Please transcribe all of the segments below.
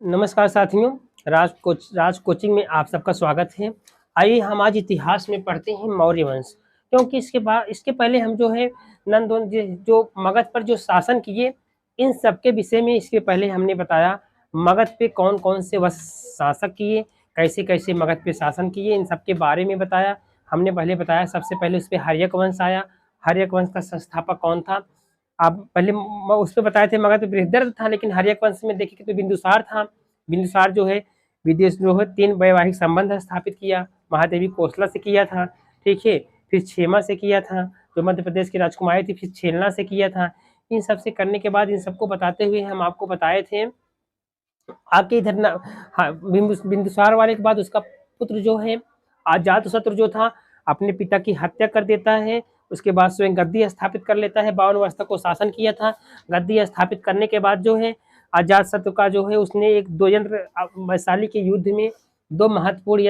नमस्कार साथियों, राज कोचिंग में आप सबका स्वागत है। आइए हम आज इतिहास में पढ़ते हैं मौर्य वंश। क्योंकि इसके पहले हम जो है नंदवन जो मगध पर जो शासन किए, इन सब के विषय में इसके पहले हमने बताया मगध पे कौन कौन से वंश शासक किए, कैसे कैसे मगध पे शासन किए, इन सब के बारे में बताया। हमने पहले बताया सबसे पहले उस पर हर्यक वंश आया। हर्यक वंश का संस्थापक कौन था? आप पहले उस पर बताए थे मगध बृहद्रथ था, लेकिन हर्यक वंश में देखें तो बिंदुसार था। बिंदुसार जो है विदेश जो है 3 वैवाहिक संबंध स्थापित किया। महादेवी कोसला से किया था, ठीक है। फिर क्षेमा से किया था, जो मध्य प्रदेश की राजकुमारी थी। फिर छेलना से किया था। इन सब से करने के बाद इन सबको बताते हुए हम आपको बताए थे आके इधर ना। हाँ, बिंदुसार वाले के बाद उसका पुत्र जो है अजातशत्रु जो था, अपने पिता की हत्या कर देता है। उसके बाद स्वयं गद्दी स्थापित कर लेता है। 52 वर्ष तक को शासन किया था। गद्दी स्थापित करने के बाद जो है अजातशत्रु का जो है उसने एक 2 यंत्र वैशाली के युद्ध में 2 महत्वपूर्ण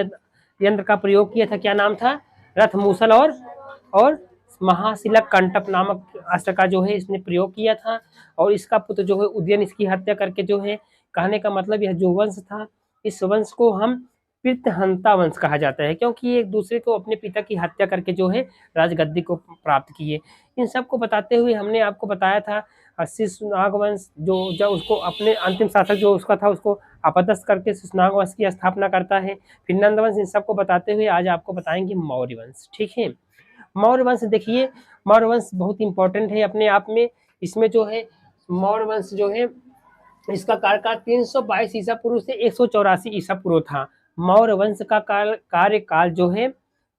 यंत्र का प्रयोग किया था। क्या नाम था? रथ मूसल और महाशिलक कंटप नामक अस्त्र का जो है इसने प्रयोग किया था। और इसका पुत्र जो है उदयन इसकी हत्या करके जो है, कहने का मतलब यह जो वंश था, इस वंश को हम पितृहंता वंश कहा जाता है, क्योंकि ये एक दूसरे को अपने पिता की हत्या करके जो है राजगद्दी को प्राप्त किए। इन सब को बताते हुए हमने आपको बताया था शिशुनाग वंश जो जब उसको अपने अंतिम शासक जो उसका था उसको अपदस्थ करके शिशुनाग वंश की स्थापना करता है। फिर नंद वंश। इन सबको बताते हुए आज आपको बताएंगे मौर्य वंश, ठीक है। मौर्य वंश देखिए, मौर्य वंश बहुत इंपॉर्टेंट है अपने आप में। इसमें जो है मौर्य वंश जो है इसका कार्यकाल 322 ईसा पूर्व से 184 ईसा पूर्व था। मौर्य वंश का कार्यकाल जो है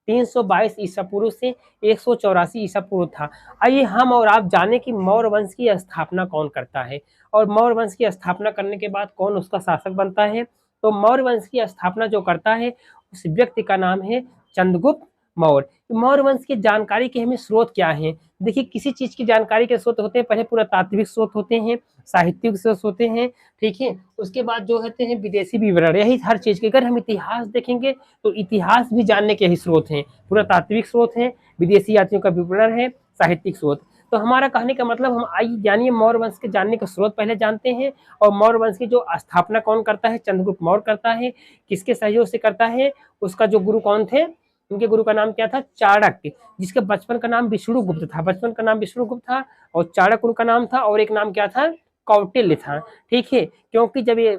322 ईसा पूर्व से 184 ईसा पूर्व था। आइए हम और आप जाने कि मौर्य वंश की स्थापना कौन करता है और मौर्य वंश की स्थापना करने के बाद कौन उसका शासक बनता है। तो मौर्य वंश की स्थापना जो करता है उस व्यक्ति का नाम है चंद्रगुप्त मौर्य। मौर्य वंश की जानकारी के हमें स्रोत क्या है? देखिए, किसी चीज की जानकारी के स्रोत होते हैं, पहले पुरातात्विक स्रोत होते हैं, साहित्यिक स्रोत होते हैं, ठीक है। उसके बाद जो होते हैं विदेशी विवरण। यही हर चीज के अगर हम इतिहास देखेंगे तो इतिहास भी जानने के ही स्रोत हैं। पुरातात्विक स्रोत हैं, विदेशी यात्रियों का विवरण है, साहित्यिक स्रोत। तो हमारा कहने का मतलब हम आइए जानिए मौर्य वंश के जानने का स्रोत पहले जानते हैं। और मौर्य वंश की जो स्थापना कौन करता है? चंद्रगुप्त मौर्य करता है। किसके सहयोग से करता है? उसका जो गुरु कौन थे? उनके गुरु का नाम क्या था? चाणक्य, जिसके बचपन का नाम विष्णुगुप्त था। बचपन का नाम विष्णुगुप्त था और चाणक्य उनका नाम था, और एक नाम क्या था? कौटिल्य था, ठीक है। क्योंकि जब ये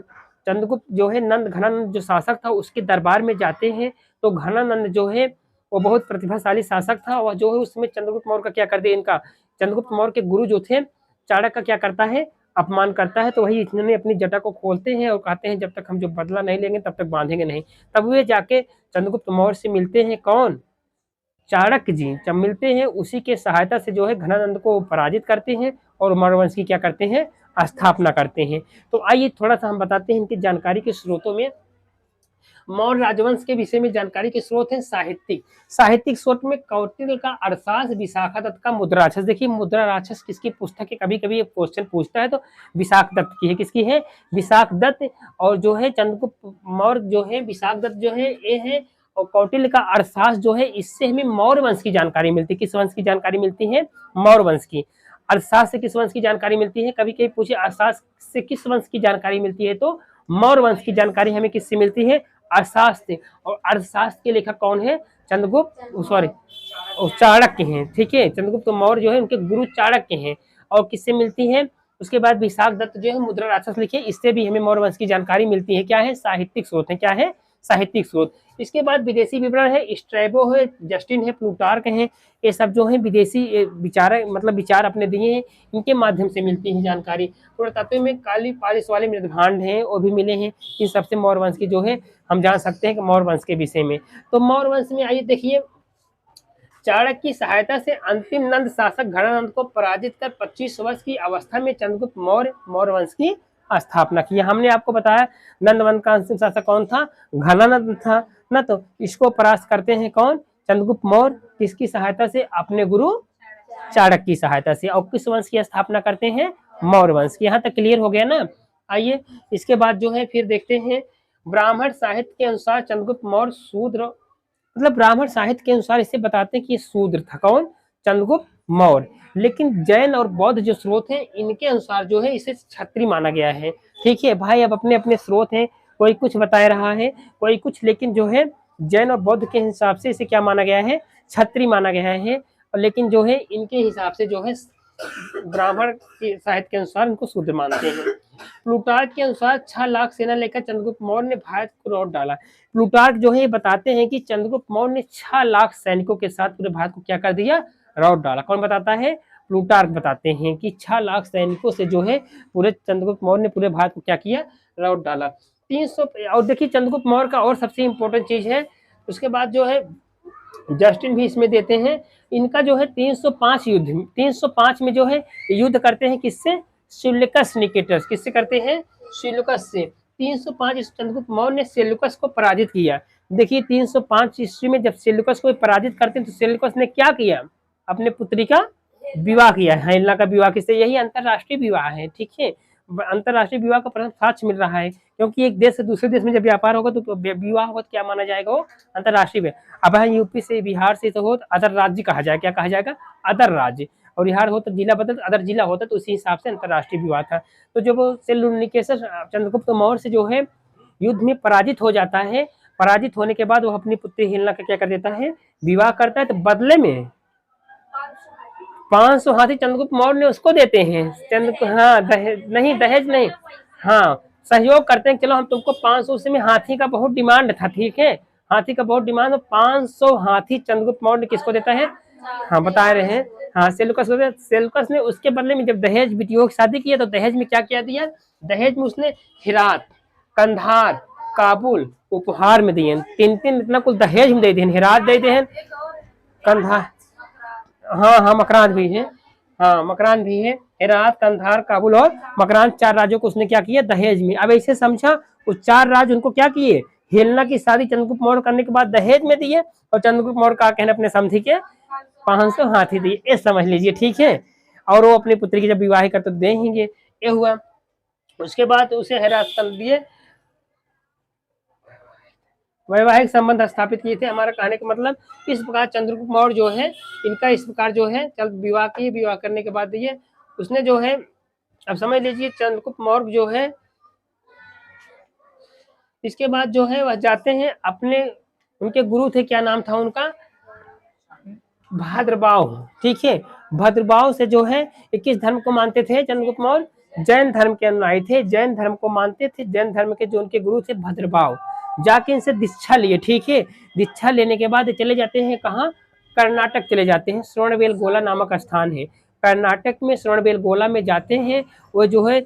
चंद्रगुप्त जो है नंद घनानंद जो शासक था उसके दरबार में जाते हैं, तो घनानंद जो है वो बहुत प्रतिभाशाली शासक था। और जो है उसमें चंद्रगुप्त मौर्य का क्या कर दिया, इनका चंद्रगुप्त मौर्य के गुरु जो थे चाणक्य का क्या करता है? अपमान करता है। तो वही इन्होंने अपनी जटा को खोलते हैं और कहते हैं जब तक हम जो बदला नहीं लेंगे तब तक बांधेंगे नहीं। तब वे जाके चंद्रगुप्त मौर्य से मिलते हैं। कौन? चाणक्य जी। जब मिलते हैं उसी के सहायता से जो है घनानंद को पराजित करते हैं और मौर्य वंश की क्या करते हैं? स्थापना करते हैं। तो आइए थोड़ा सा हम बताते हैं इनकी जानकारी के स्रोतों में। मौर्य राजवंश के विषय में जानकारी के स्रोत हैं साहित्यिक। साहित्यिक स्रोत में कौटिल्य का अरसास, विशाखा दत्त का मुद्रा राक्षस। देखिए, मुद्रा राक्षस किसकी पुस्तक है? कभी कभी क्वेश्चन पूछता है तो विशाख दत्त की है। किसकी है? विशाख दत्त। और जो है चंद्रगुप्त मौर्य जो है विशाख दत्त जो है ये है। और कौटिल्य का अरसास जो है, इससे हमें मौर्य वंश की जानकारी मिलती है। किस वंश की जानकारी मिलती है? मौर्य वंश की। अरसास से किस वंश की जानकारी मिलती है? कभी कभी पूछे अरसास से किस वंश की जानकारी मिलती है, तो मौर्य वंश की जानकारी हमें किससे मिलती है? अर्थशास्त्र। और अर्थशास्त्र के लेखक कौन है? चंद्रगुप्त सॉरी चाणक्य हैं, ठीक है। चंद्रगुप्त मौर्य जो है उनके गुरु चाणक्य हैं। और किससे मिलती है? उसके बाद विशाख दत्त जो है मुद्रा राक्षस लिखे, इससे भी हमें मौर्य वंश की जानकारी मिलती है। क्या है? साहित्यिक स्रोत है। क्या है? साहित्यिक स्रोत। इसके बाद विदेशी विवरण है, स्ट्रैबो है, जस्टिन है, प्लूटार्क है। ये सब जो है विदेशी विचार मतलब विचार अपने दिए हैं, इनके माध्यम से मिलती है जानकारी। पुरातत्व में काली पालिश वाले मृदभांड हैं, वो भी मिले हैं। इन सबसे मौर्य वंश की जो है हम जान सकते हैं कि मौर्य वंश के विषय में। तो मौर्य वंश में आइए देखिए, चाणक्य की सहायता से अंतिम नंद शासक घनानंद को पराजित कर 25 वर्ष की अवस्था में चंद्रगुप्त मौर्य मौर्य वंश की स्थापना की। हमने आपको बताया नंद वंश का अंतिम शासक कौन था? घनानंद था ना। तो इसको परास्त करते हैं कौन? चंद्रगुप्त मौर्य। किसकी सहायता से? अपने गुरु चाणक्य की सहायता से। और किस वंश की स्थापना करते हैं? मौर्य वंश की। यहाँ तक क्लियर हो गया ना। आइए इसके बाद जो है फिर देखते हैं, ब्राह्मण साहित्य के अनुसार चंद्रगुप्त मौर्य शूद्र, मतलब ब्राह्मण साहित्य के अनुसार इसे बताते हैं कि ये शूद्र था। कौन? चंद्रगुप्त मौर्य। लेकिन जैन और बौद्ध जो स्रोत हैं इनके अनुसार जो है इसे क्षत्रिय माना गया है। ठीक है भाई, अब अपने अपने स्रोत हैं, कोई कुछ बता रहा है, कोई कुछ, लेकिन जो है जैन और बौद्ध के हिसाब से इसे क्या माना गया है, क्षत्रिय माना गया है। और लेकिन जो है इनके हिसाब से जो है ब्राह्मण के साहित्य के अनुसार इनको शूद्र मानते हैं। प्लूटार्क के अनुसार 6 लाख सेना लेकर चंद्रगुप्त मौर्य ने भारत को लौट डाला। प्लूटार्क जो है बताते हैं कि चंद्रगुप्त मौर्य ने 6 लाख सैनिकों के साथ पूरे भारत को क्या कर दिया, लौट डाला। कौन बताता है, प्लूटार्क बताते हैं कि 6 लाख सैनिकों से जो है पूरे चंद्रगुप्त मौर्य ने पूरे भारत को क्या किया, लौट डाला। 300। और देखिए चंद्रगुप्त मौर्य का और सबसे इंपॉर्टेंट चीज है, उसके बाद जो है जस्टिन भी इसमें देते हैं, इनका जो है 305 युद्ध, 305 में जो है युद्ध करते हैं किससे, सेल्यूकस निकेटर्स, किससे करते हैं, सेल्यूकस से। 305 चंद्रगुप्त मौर्य ने सेल्यूकस को पराजित किया। देखिए 305 ईस्वी में जब सेल्यूकस को पराजित करते हैं तो सेल्यूकस ने क्या किया, अपने पुत्री का विवाह किया। हेलेना का विवाह किससे, यही अंतरराष्ट्रीय विवाह है। ठीक है, अंतरराष्ट्रीय विवाह का प्रथम साक्ष्य मिल रहा है, क्योंकि एक देश से दूसरे देश में जब व्यापार होगा तो विवाह होगा तो क्या माना जाएगा, वो अंतरराष्ट्रीय में। अब है यूपी से बिहार से तो हो तो अदर राज्य कहा जाएगा, क्या कहा जाएगा, अदर राज्य। और बिहार हो तो जिला बदल, अदर जिला होता तो उसी हिसाब से अंतरराष्ट्रीय विवाह था। तो जब सेल्यूकस चंद्रगुप्त मौर्य से जो है युद्ध में पराजित हो जाता है, पराजित होने के बाद वो अपनी पुत्री हेलेना का क्या कर देता है, विवाह करता है। तो बदले में 500 हाथी चंद्रगुप्त मौर्य ने उसको देते हैं। हाँ दहेज नहीं, दहेज नहीं, हाँ सहयोग करते हैं, चलो हम तुमको 500, उसमें हाथी का बहुत डिमांड था। ठीक है, हाथी का बहुत डिमांड, 500 हाथी चंद्रगुप्त मौर्य ने किसको देता है, हाँ बता रहे हैं, हाँ सेल्यूकस को। सेल्यूकस ने उसके बदले में जब दहेज बेटियों की शादी किया तो दहेज में क्या क्या दिया, दहेज में उसने हिरात, कंधार, काबुल उपहार में दिए। 3-3 इतना कुछ दहेज में दे दिए, हिरात दे दिए, कंधार, हाँ हाँ मकरान भी है, हाँ मकरान भी है, हेरात, कंधार, काबुल और मकरान, 4 राज्यों को उसने क्या किया, दहेज में। अब ऐसे समझा, वो 4 राज्य उनको क्या किए, हेलेना की शादी चंद्रगुप्त मौर्य करने के बाद दहेज में दिए, और चंद्रगुप्त मौर्य का कहने अपने समधी के 500 हाथी दिए, ये समझ लीजिए। ठीक है, और वो अपनी पुत्री की जब विवाह करते देंगे, ये हुआ। उसके बाद उसे हेरात कर दिए, वैवाहिक संबंध स्थापित किए थे। हमारा कहने का मतलब इस प्रकार चंद्रगुप्त मौर्य जो है, इनका इस प्रकार जो है चल विवाह किए, विवाह करने के बाद ये उसने जो है, अब समझ लीजिए चंद्रगुप्त मौर्य जो है, इसके बाद जो है वह जाते हैं अपने, उनके गुरु थे, क्या नाम था उनका, भद्रबाहु। ठीक है, भद्रबाहु से जो है 21 धर्म को मानते थे चंद्रगुप्त मौर्य, जैन धर्म के अनुयायी थे, जैन धर्म को मानते थे। जैन धर्म के जो उनके गुरु थे भद्रबाहु, जाके इनसे दीक्षा लिए। ठीक है, दीक्षा लेने के बाद चले जाते हैं कहाँ, कर्नाटक चले जाते हैं, श्रवणबेलगोला नामक स्थान है कर्नाटक में, श्रवणबेलगोला में जाते हैं। वो जो है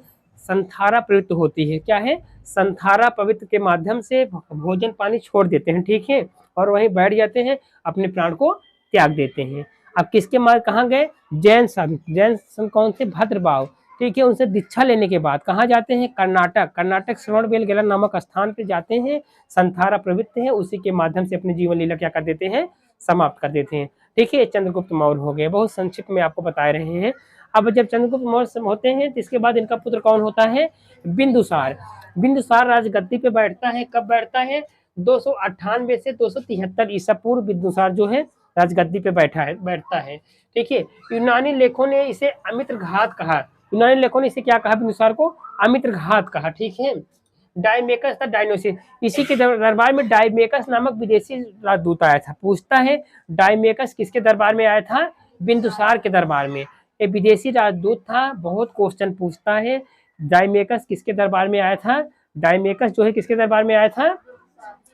संथारा प्रवृत्त होती है, क्या है, संथारा पवित्र के माध्यम से भोजन पानी छोड़ देते हैं। ठीक है, और वहीं बैठ जाते हैं, अपने प्राण को त्याग देते हैं। अब किसके मार्ग कहाँ गए, जैन संत, जैन संत कौन से, भद्रबाहु। ठीक है, उनसे दीक्षा लेने के बाद कहाँ जाते हैं, कर्नाटक, कर्नाटक श्रवणबेलगोला नामक स्थान पे जाते हैं, संथारा प्रवृत्त है, उसी के माध्यम से अपनी जीवन लीला क्या कर देते हैं, समाप्त कर देते हैं। ठीक है, चंद्रगुप्त मौर्य हो गए, बहुत संक्षिप्त में आपको बता रहे हैं। अब जब चंद्रगुप्त मौर्य होते हैं तो इसके बाद इनका पुत्र कौन होता है, बिंदुसार। बिंदुसार राजगद्दी पे बैठता है, कब बैठता है, 298 से 273 ईसा पूर्व बिंदुसार जो है राजगद्दी पे बैठता है। ठीक है, यूनानी लेखों ने इसे अमित्र घात कहा, यूनानी लेखों ने इसे क्या कहा, बिंदुसार को अमित्र घात कहा। ठीक है, डायमेकस था डायनोसिस, इसी के दरबार में डायमेकस नामक विदेशी राजदूत आया था। पूछता है डायमेकस किसके दरबार में आया था, बिंदुसार के दरबार में। ये विदेशी राजदूत था, बहुत क्वेश्चन पूछता है। डायमेकस किसके दरबार में आया था, डायमेकस जो है किसके दरबार में आया था,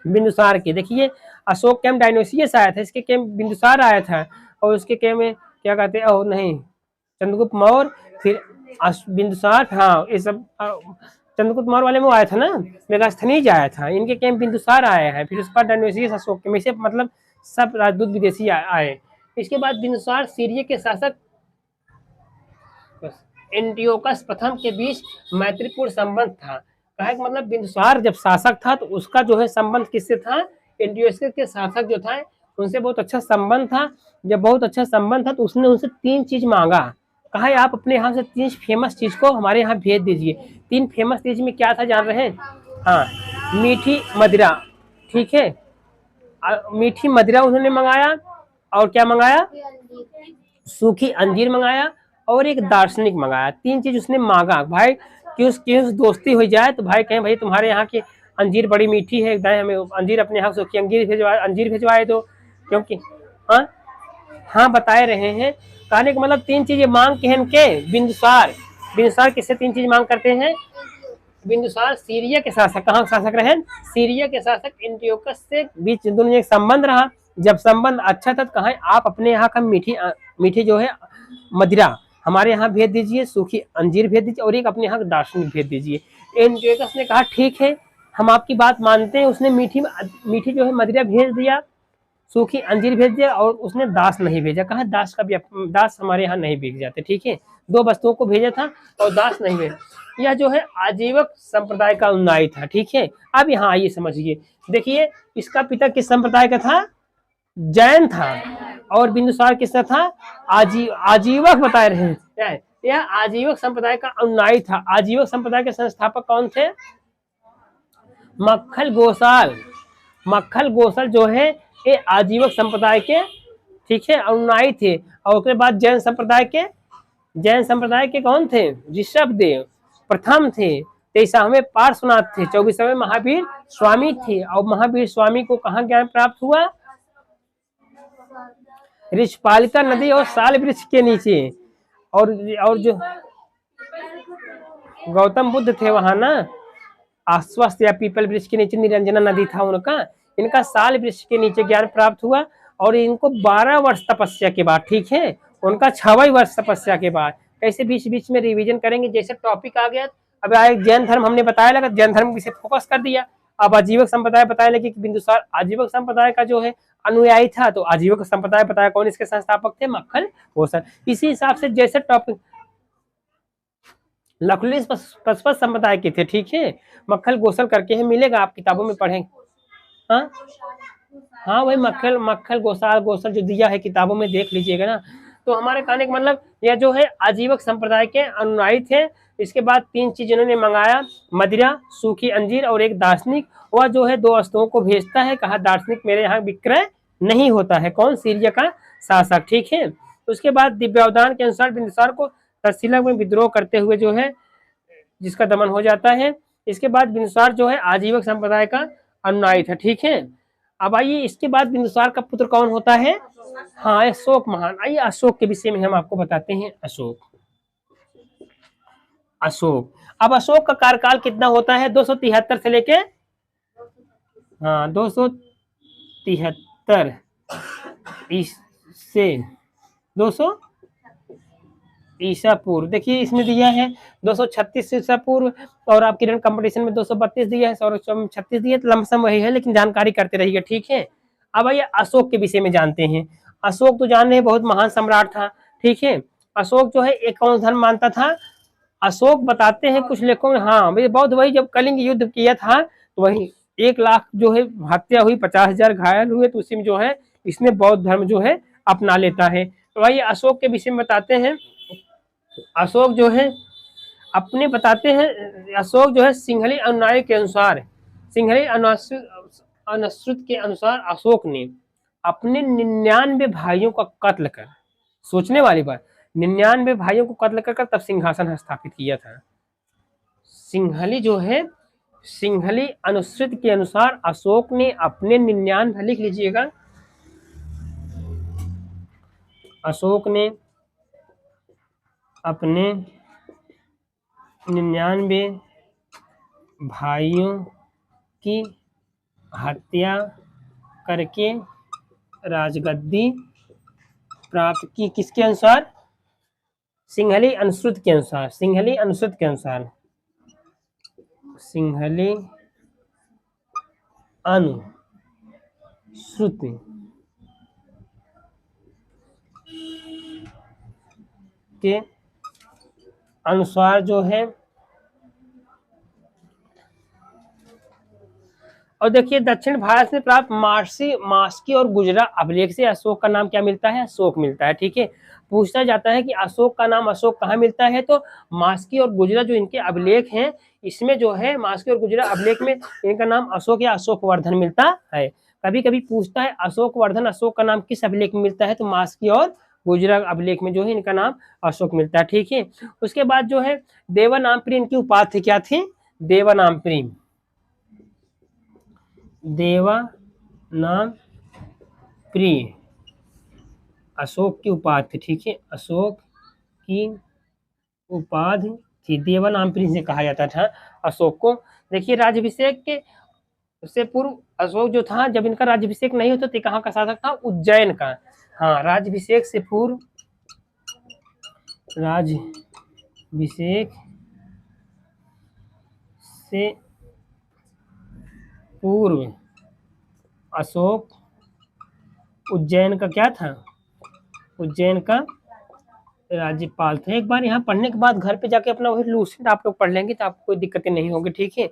बिंदुसार के। देखिए अशोक कैम डायनोसियस आया था, इसके कैम बिंदुसार आया था, और उसके कैम में क्या कहते हैं, और नहीं चंद्रगुप्त मौर्य, फिर बिंदुसार, हाँ ये सब चंद्रगुप्त मौर्य वाले में आया था ना, मेगास्थनीज आया था, इनके कैम बिंदुसार आया है, फिर उसके बाद डायनोसियस, अशोक में से मतलब सब राजदूत विदेशी आए। इसके बाद बिंदुसार सीरिया के शासक एंटियोकस प्रथम के बीच मैत्रीपूर्ण संबंध था। कहा कि मतलब बिंदुसार जब शासक था तो उसका जो है संबंध किससे था, एंटियोकस के शासक जो था उनसे बहुत अच्छा संबंध था। जब बहुत अच्छा संबंध था तो उसने उनसे 3 चीज मांगा। कहा है आप अपने यहाँ से 3 फेमस चीज को हमारे यहाँ भेज दीजिए। 3 फेमस चीज में क्या था जान रहे हैं, हाँ मीठी मदिरा। ठीक है, मीठी मदिरा उन्होंने मंगाया, और क्या मंगाया, सूखी अंजीर मंगाया, और एक दार्शनिक मंगाया। 3 चीज उसने मांगा। भाई कि उस दोस्ती हो जाए तो भाई कहें भाई तुम्हारे यहाँ की अंजीर बड़ी मीठी है, दाएं हमें अंजीर अपने यहाँ सूखी अंजीर भिजवाए दो, क्योंकि हाँ हाँ बताए रहे हैं। कहने का मतलब 3 चीजें मांग के हैं के बिंदुसार। बिंदुसार किससे 3 चीज मांग करते हैं? बिंदुसार सीरिया के शासक, कहाँ शासक रहे? सीरिया के शासक एंटियोकस से बीच दोनों एक संबंध रहा। जब संबंध अच्छा था तो कहा आप अपने यहाँ का मीठी जो है मदिरा हमारे यहाँ भेज दीजिए, सूखी अंजीर भेज दीजिए और एक अपने यहाँ दार्शनिक भेज दीजिए। एंटियोकस ने कहा ठीक है, हम आपकी बात मानते हैं। उसने मीठी जो है मदिरा भेज दिया, सूखी अंजीर भेज दिया, और उसने दास नहीं भेजा। कहा दास का भी दास हमारे यहाँ नहीं बिक जाते, ठीक है। 2 वस्तुओं को भेजा था और दास नहीं भेजा। यह जो है आजीवक संप्रदाय का अनुयायी था, ठीक है। अब यहाँ आइए समझिए, देखिए इसका पिता किस संप्रदाय का था? जैन था। और बिंदुसार किसका था? आजीवक बताए रहे हैं। यह आजीवक संप्रदाय का अनुयायी था। आजीवक संप्रदाय के संस्थापक कौन थे? मक्खल गोसाल। मक्खल गोसाल जो है ये आजीवक संप्रदाय के, ठीक है, अनुयायी थे। और उसके बाद जैन संप्रदाय के कौन थे? ऋषभदेव प्रथम थे। 23वें पार्श्वनाथ थे। 24वें महावीर स्वामी थे। और महावीर स्वामी को कहाँ ज्ञान प्राप्त हुआ? ऋषपालिका नदी और साल वृक्ष के नीचे। और जो गौतम बुद्ध थे वहां ना, आश्वस्त या पीपल वृक्ष के नीचे निरंजना नदी था उनका। इनका साल वृक्ष के नीचे ज्ञान प्राप्त हुआ। और इनको 12 वर्ष तपस्या के बाद, ठीक है, उनका 6वां वर्ष तपस्या के बाद। ऐसे बीच बीच में रिवीजन करेंगे, जैसे टॉपिक आ गया। अब आए जैन धर्म हमने बताया लगा, जैन धर्म इसे फोकस कर दिया। अब आजीवक संप्रदाय बताया लगे कि बिंदुसार आजीवक संप्रदाय का जो है अनुयायी था। तो आजीवक संप्रदाय बताया कौन इसके संस्थापक थे? मक्खल गोसाल। इसी हिसाब से जैसे टॉपिक लकुलिस पशुपत संप्रदाय के थे, ठीक है, मक्खल गोसल करके है, मिलेगा आप किताबों में पढ़ेंगे। हाँ हाँ वही मक्खल गोसल जो दिया है किताबों में, देख लीजिएगा ना। तो हमारे कहने का मतलब यह जो है आजीवक संप्रदाय के अनुयायी थे। इसके बाद 3 चीज इन्होंने मंगाया, मदिरा, सूखी अंजीर और एक दार्शनिक। वह जो है 2 वस्तुओं को भेजता है। कहा दार्शनिक मेरे यहाँ विक्रय नहीं होता है। कौन? सीरिया का शासक, ठीक है। उसके बाद दिव्यावदान के अनुसार बिंदुसार को तक्षशिला में विद्रोह करते हुए जो है जिसका दमन हो जाता है। इसके बाद बिंदुसार जो है आजीवक संप्रदाय का अनुयायी था, ठीक है। अब आइए इसके बाद बिंदुसार का पुत्र कौन होता है? हाँ अशोक महान। आइए अशोक के विषय में हम आपको बताते हैं। अशोक अब अशोक का कार्यकाल कितना होता है? 273 से लेके 273 से 200 ईसा पूर्व। देखिए इसमें दिया है 236 ईसा पूर्व, और आपकी रन कंपटीशन में 232 दिया है, 36 दिया है, तो लमसम वही है, लेकिन जानकारी करते रहिए, ठीक है। अब आइए अशोक के विषय में जानते हैं। अशोक तो जान रहे हैं बहुत महान सम्राट था, ठीक है। अशोक जो है एक कौन धर्म मानता था? अशोक बताते हैं कुछ लेखकों में, हाँ भाई बहुत, वही जब कलिंग युद्ध किया था तो वही 1 लाख जो है हत्या हुई, 50,000 घायल हुए, तो उसी में जो है इसने बौद्ध धर्म जो है अपना लेता है। तो भाई अशोक के विषय में बताते हैं। अशोक जो है अपने बताते हैं, अशोक जो है सिंहली अनुयायी के अनुसार, सिंहली अनुश्रुत के अनुसार अशोक ने अपने 99 भाइयों का कत्ल कर, सोचने वाली बात, 99 भाइयों को कत्ल कर तब सिंहासन स्थापित किया था। सिंहली जो है सिंहली अनुश्रुत के अनुसार अशोक ने अपने 99, लिख लीजिएगा, अशोक ने अपने 99 भाइयों की हत्या करके राजगद्दी प्राप्त की। किसके अनुसार? सिंहली अनुश्रुत के अनुसार। सिंहली अनुश्रुत के अनुसार, सिंहली अनुश्रुत के अनुसार जो है। और देखिए दक्षिण भारत से प्राप्त मास्की और गुजरा अभिलेख से अशोक का नाम क्या मिलता है? अशोक मिलता है, ठीक है। पूछा जाता है कि अशोक का नाम अशोक कहाँ मिलता है? तो मास्की और गुजरा जो इनके अभिलेख हैं, इसमें जो है मास्की और गुजरा अभिलेख में इनका नाम अशोक या अशोक वर्धन मिलता है। कभी कभी पूछता है अशोक वर्धन, अशोक का नाम किस अभिलेख में मिलता है? तो मास्की और गुजरात अभिलेख में जो है इनका नाम अशोक मिलता है। ठीक है, उसके बाद जो है देवानाम्परी इनकी उपाधि क्या थी? देवानाम्परी, देवानाम्परी अशोक की उपाधि थी। ठीक है, अशोक की उपाधि थी, देवानाम्परी से कहा जाता था अशोक को। देखिए राज्याभिषेक के उससे पूर्व अशोक जो था, जब इनका राज्याभिषेक नहीं होता तो कहाँ का शासक था? उज्जैन का। हाँ, राज्याभिषेक से पूर्व, राज्याभिषेक से पूर्व अशोक उज्जैन का क्या था? उज्जैन का राज्यपाल थे। एक बार यहाँ पढ़ने के बाद घर पे जाके अपना वही लूसेंट आप लोग पढ़ लेंगे तो आपको कोई दिक्कतें नहीं होगी। ठीक है,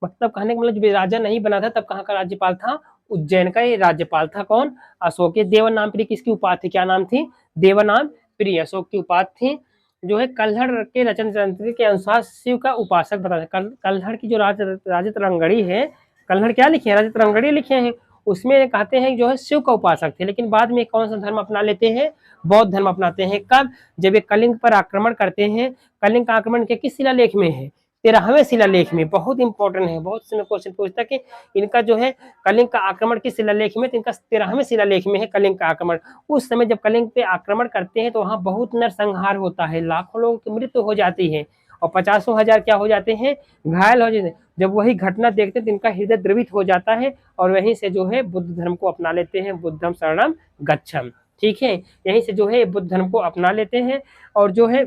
मतलब कहने का मतलब जब राजा नहीं बना था तब कहाँ का राज्यपाल था? उज्जैन का ये राज्यपाल था। कौन? अशोक। ये देवानाम्परी किसकी उपाधि थी? क्या नाम थी? देवानाम्परी अशोक की उपाधि थी। जो है कल्हड़ के रचन तंत्र के अनुसार शिव का उपासक बताते हैं। कल्हड़ की जो राजतरंगड़ी है, कल्हड़ क्या लिखे हैं? राजतरंगड़ी लिखे हैं। उसमें कहते हैं जो है शिव का उपासक थे, लेकिन बाद में कौन सा धर्म अपना लेते हैं? बौद्ध धर्म अपनाते हैं। कब? जब ये कलिंग पर आक्रमण करते हैं। कलिंग का आक्रमण के किस शिलालेख में है? 13वें शिलालेख में। बहुत इंपॉर्टेंट है, बहुत से क्वेश्चन पूछता कि इनका जो है कलिंग का आक्रमण किस शिलालेख में? तो इनका 13वें शिलालेख में है कलिंग का आक्रमण। उस समय जब कलिंग पे आक्रमण करते हैं तो वहां बहुत नरसंहार होता है, लाखों लोगों की मृत्यु हो जाती है और 50,000 क्या हो जाते हैं? घायल हो जाते हैं। जब वही घटना देखते हैं तो इनका हृदय द्रवित हो जाता है और वहीं से जो है बुद्ध धर्म को अपना लेते हैं। बुद्धम शरणम गच्छम। ठीक है, यहीं से जो है बुद्ध धर्म को अपना लेते हैं। और जो है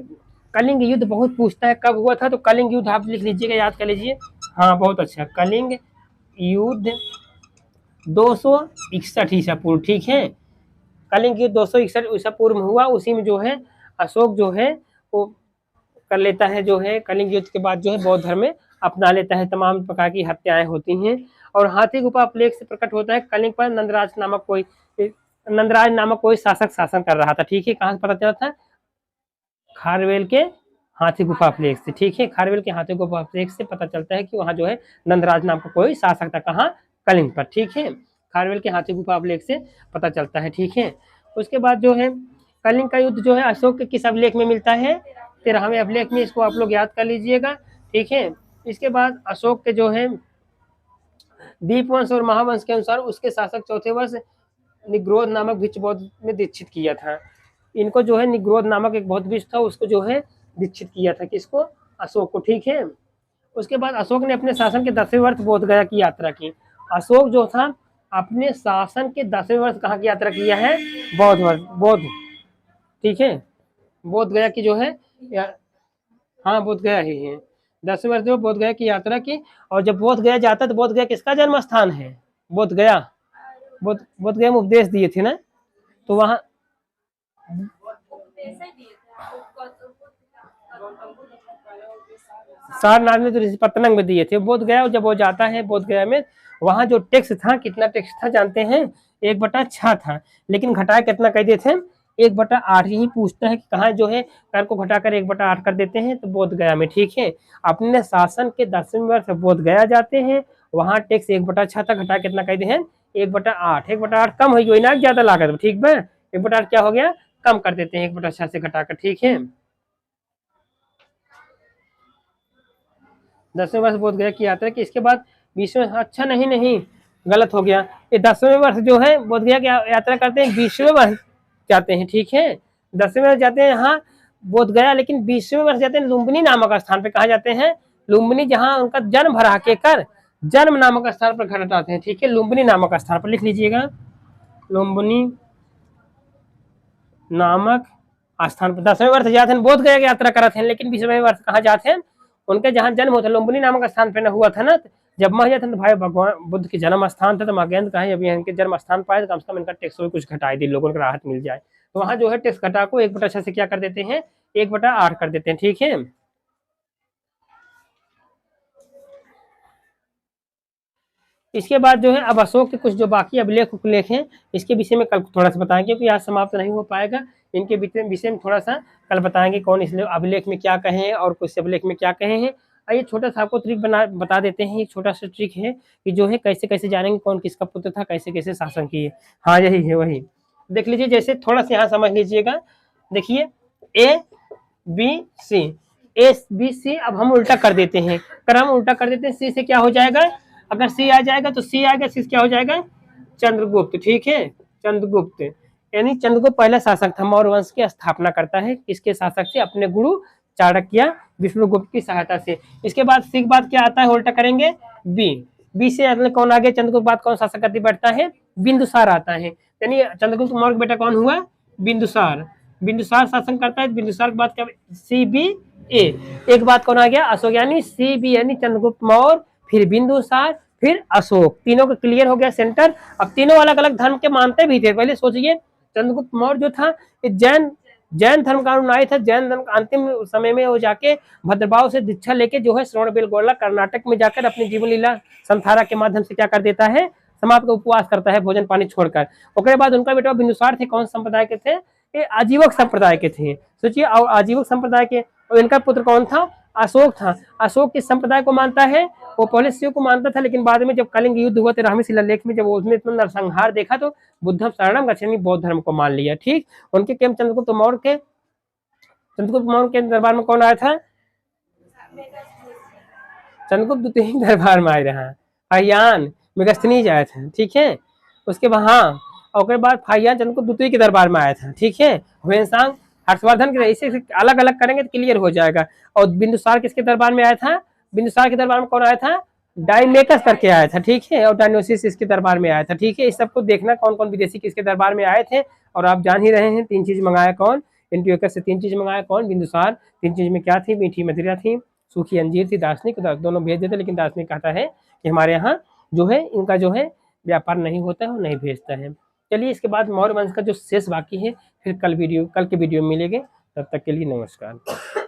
कलिंग युद्ध बहुत पूछता है कब हुआ था, तो कलिंग युद्ध आप लिख लीजिएगा, याद कर लीजिए। हाँ, बहुत अच्छा। कलिंग युद्ध 261 ईसा पूर्व। ठीक है, कलिंग युद्ध 261 ईसा पूर्व में हुआ। उसी में जो है अशोक जो है वो कर लेता है, जो है कलिंग युद्ध के बाद जो है बौद्ध धर्म में अपना लेता है। तमाम प्रकार की हत्याएं होती हैं और हाथी गुफा अभिलेख से प्रकट होता है कलिंग पर नंदराज नामक कोई शासक शासन कर रहा था। ठीक है, कहाँ से पता चला था? खारवेल के हाथी गुफा अभिलेख से। ठीक है, खारवेल के हाथी गुफा अभिलेख से पता चलता है कि वहां जो है नंदराज नाम का कोई शासक था। कहाँ? कलिंग पर। ठीक है, खारवेल के हाथी गुफा अभिलेख से पता चलता है। ठीक है, उसके बाद जो है कलिंग का युद्ध जो है अशोक के किस अभिलेख में मिलता है? 13वें अभिलेख में। इसको आप लोग याद कर लीजिएगा। ठीक है, इसके बाद अशोक के जो है दीपवंश और महावंश के अनुसार उसके शासक चौथे वर्ष निग्रोध नामक भिक्ष बौद्ध में दीक्षित किया था। इनको जो है निग्रोध नामक एक बौद्ध भिक्ष था, उसको जो है दीक्षित किया था। किसको? अशोक को। ठीक है, उसके बाद अशोक ने अपने शासन के 10वें वर्ष बोध गया की यात्रा की। अशोक जो था अपने शासन के 10वें वर्ष कहाँ की यात्रा किया है? बौद्ध। ठीक है, बोध गया की जो है हाँ, बोध गया ही है। 10वें वर्ष में बोध गया की यात्रा की। और जब बोध गया जाता तो बोध गया किसका जन्म स्थान है? बोध गया में उपदेश दिए थे ना, तो वहां सारनाथ में तो ऋषिपत्तनम में दिए थे। बोध गया जब वो जाता है, बोध गया में वहां जो टैक्स था, कितना टैक्स था जानते हैं? 1/6 था, लेकिन घटाया कितना कर दिए थे? 1/8। यही पूछता है कि कहाँ जो है कर को घटाकर 1/8 कर देते हैं, तो बोध गया में। ठीक है, अपने शासन के 10वें वर्ष बोध गया जाते हैं, वहां टैक्स 1/6 था, घटा कितना कर दिए हैं? 1/8। 1/8 कम हो गई ना, ज्यादा लागत। ठीक है, 1/8 क्या हो गया? कम कर देते हैं 1/6 से घटाकर। ठीक है, 10वें वर्ष बोध गया की यात्रा की। इसके बाद 20वें, अच्छा नहीं गलत हो गया। ये 10वें वर्ष जो है बोध गया की यात्रा करते हैं, 20वें वर्ष जाते हैं। ठीक है, 10वें वर्ष जाते हैं यहाँ बोध गया, लेकिन 20वें वर्ष जाते हैं लुम्बिनी नामक स्थान पे। कहा जाते हैं? लुम्बिनी, जहाँ उनका जन्म भरा के कर जन्म नामक स्थान पर घर आते हैं। ठीक है, लुम्बिनी नामक स्थान पर लिख लीजिएगा, लुम्बिनी नामक स्थान पर 10वें वर्ष जाते हैं, बोध गया की यात्रा करते हैं, लेकिन 20वें वर्ष कहाँ जाते हैं? उनके जहाँ जन्म होता है लुम्बिनी नामक स्थान पे न हुआ था ना, जब मह जाते तो भाई भगवान बुद्ध के जन्म स्थान था, तो मागेंद्र कहा अभी इनके जन्म स्थान पाए तो कम से कम इनका टैक्स कुछ घटाई दी, लोगों को राहत मिल जाए। तो वहां जो है टैक्स घटा को 1/6 से क्या कर देते हैं? 1/8 कर देते हैं। ठीक है, इसके बाद जो है अब अशोक के कुछ जो बाकी अभिलेख उपलेख हैं, इसके विषय में कल थोड़ा सा बताएंगे, क्योंकि आज समाप्त नहीं हो पाएगा। इनके विषय में थोड़ा सा कल बताएंगे, कौन इस अभिलेख में क्या कहे और कुछ अभिलेख में क्या कहे हैं। आइए छोटा सा आपको ट्रिक बता देते हैं। एक छोटा सा ट्रिक है कि जो है कैसे कैसे जानेंगे कौन किसका पुत्र था, कैसे कैसे शासन किए। हाँ, यही है वही। देख लीजिए, जैसे थोड़ा सा यहाँ समझ लीजिएगा, देखिए A B C, A B C, अब हम उल्टा कर देते हैं, क्रम उल्टा कर देते हैं, सी से क्या हो जाएगा, अगर सी आ जाएगा तो सी आएगा, सी से क्या हो जाएगा, चंद्रगुप्त, ठीक है, चंद्रगुप्त, यानी चंद्रगुप्त पहला शासक था, मौर्य वंश की स्थापना करता है, किसके शासक से, अपने गुरु चाणक्य विष्णुगुप्त की सहायता से। इसके बाद सी के बाद क्या आता है, उल्टा करेंगे बी, बी से अगले कौन आ गया, चंद्रगुप्त बाद कौन शासक करती बैठता है, बिंदुसार आता है, यानी चंद्रगुप्त मौर्य बेटा कौन हुआ, बिंदुसार, बिंदुसार शासन करता है, बिंदुसार के बाद क्या, सी बी ए, एक बात कौन आ गया, अशोक, यानी सी बी यानी चंद्रगुप्त मौर्य, फिर बिंदुसार, फिर अशोक, तीनों का क्लियर हो गया सेंटर। अब तीनों अलग अलग धर्म के मानते भी थे, पहले सोचिए चंद्रगुप्त मौर्य जो था जैन जैन धर्म का अनुयायी था, जैन धर्म अंतिम समय में वो जाके भद्रभाव से दीक्षा लेके जो है श्रवणबेलगोला कर्नाटक में जाकर अपनी जीवन लीला संथारा के माध्यम से क्या कर देता है, समाप्त का उपवास करता है, भोजन पानी छोड़कर। उसके बाद उनका बेटा बिंदुसार थे, कौन संप्रदाय के थे, ये आजीवक संप्रदाय के थे, सोचिए, और आजीवक संप्रदाय के, और इनका पुत्र कौन था, अशोक था। अशोक किस संप्रदाय को मानता है, वो पहले शिव को मानता था, लेकिन बाद में जब कलिंग युद्ध हुआ रामी शिलालेख में, जब उसने इतना नरसंहार देखा तो बुद्धम शरणम गच्छामि, बौद्ध धर्म को मान लिया, ठीक। उनके केम चंद्रगुप्त मौर्य के दरबार में कौन आया था, चंद्रगुप्त द्वितीय दरबार में आए रहा, फाहियान मेगास्थनीज आया था, ठीक है। उसके बाद हाँ, और बाद फाहियान चंद्रगुप्त द्वितीय के दरबार में आया था, ठीक है। हुएनसांग हर्षवर्धन के, इसे अलग अलग करेंगे तो क्लियर हो जाएगा। और बिंदुसार किसके दरबार में आया था, बिंदुसार के दरबार में कौन आया था, डायमेकस करके आया था, ठीक है, और डायनोसिस इसके दरबार में आया था, ठीक है। इस सबको देखना कौन कौन विदेशी किसके दरबार में आए थे, और आप जान ही रहे हैं, 3 चीज मंगाया कौन, एंटियोकस से 3 चीज मंगाया कौन, बिंदुसार। 3 चीज में क्या थी, मीठी मदिरा थी, सूखी अंजीर थी, दार्शनिक, दोनों भेज देते, लेकिन दार्शनिक कहता है कि हमारे यहाँ जो है इनका जो है व्यापार नहीं होता है और नहीं भेजता है। चलिए, इसके बाद मौर्य वंश का जो शेष बाकी है फिर कल के वीडियो में मिलेंगे, तब तक के लिए नमस्कार।